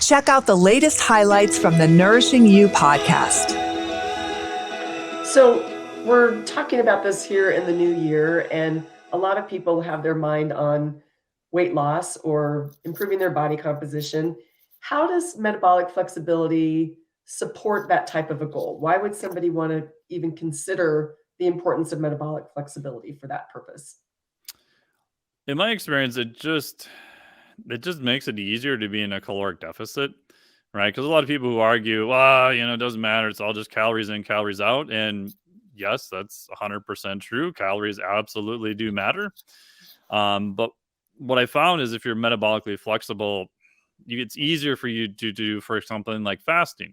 Check out the latest highlights from the Nourishing You podcast. So we're talking about this here in the new year, and a lot of people have their mind on weight loss or improving their body composition. How does metabolic flexibility support that type of a goal? Why would somebody want to even consider the importance of metabolic flexibility for that purpose? In my experience, it just makes it easier to be in a caloric deficit, right? Because a lot of people who argue, well, it doesn't matter. It's all just calories in, calories out. And yes, that's 100% true. Calories absolutely do matter. But what I found is if you're metabolically flexible, it's easier for you to do for something like fasting.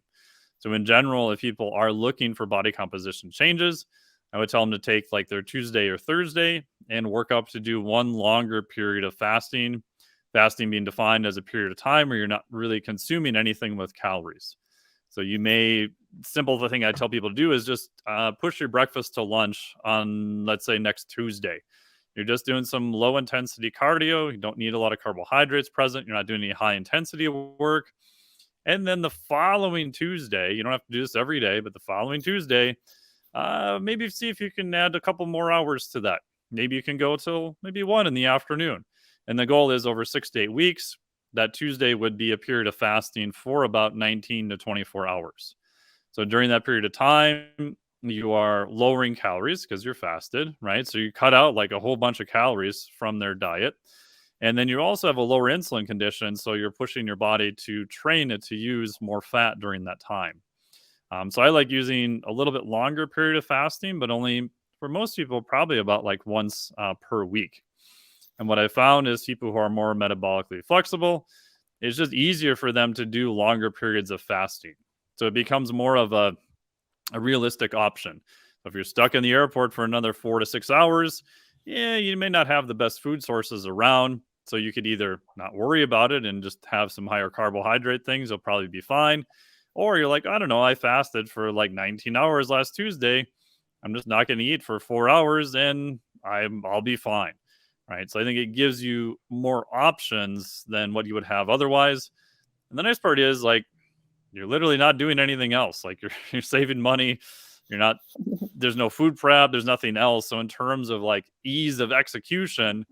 So in general, if people are looking for body composition changes, I would tell them to take like their Tuesday or Thursday and work up to do one longer period of fasting. Fasting being defined as a period of time where you're not really consuming anything with calories. So simple thing I tell people to do is just push your breakfast to lunch on, let's say, next Tuesday. You're just doing some low intensity cardio. You don't need a lot of carbohydrates present. You're not doing any high intensity work. And then the following Tuesday, you don't have to do this every day, but the following Tuesday, maybe see if you can add a couple more hours to that. Maybe you can go till maybe 1 in the afternoon. And the goal is over 6 to 8 weeks, that Tuesday would be a period of fasting for about 19 to 24 hours. So during that period of time, you are lowering calories because you're fasted, right? So you cut out like a whole bunch of calories from their diet. And then you also have a lower insulin condition. So you're pushing your body to train it to use more fat during that time. So I like using a little bit longer period of fasting, but only for most people, probably about like once per week. And what I found is people who are more metabolically flexible, it's just easier for them to do longer periods of fasting. So it becomes more of a realistic option. So if you're stuck in the airport for another 4 to 6 hours, you may not have the best food sources around. So you could either not worry about it and just have some higher carbohydrate things. You'll probably be fine. Or you're like, I don't know, I fasted for like 19 hours last Tuesday. I'm just not going to eat for 4 hours and I'll be fine. Right. So I think it gives you more options than what you would have otherwise. And the nice part is like, you're literally not doing anything else. Like you're saving money. There's no food prep. There's nothing else. So in terms of like ease of execution,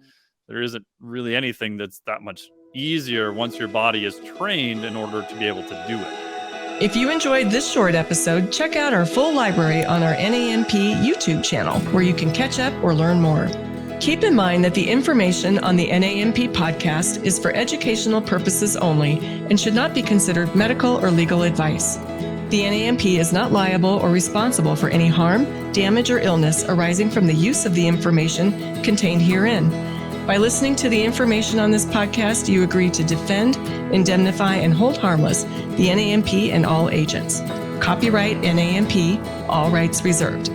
there isn't really anything that's that much easier once your body is trained in order to be able to do it. If you enjoyed this short episode, check out our full library on our NANP YouTube channel, where you can catch up or learn more. Keep in mind that the information on the NANP podcast is for educational purposes only and should not be considered medical or legal advice. The NANP is not liable or responsible for any harm, damage, or illness arising from the use of the information contained herein. By listening to the information on this podcast, you agree to defend, indemnify, and hold harmless the NANP and all agents. Copyright NANP, all rights reserved.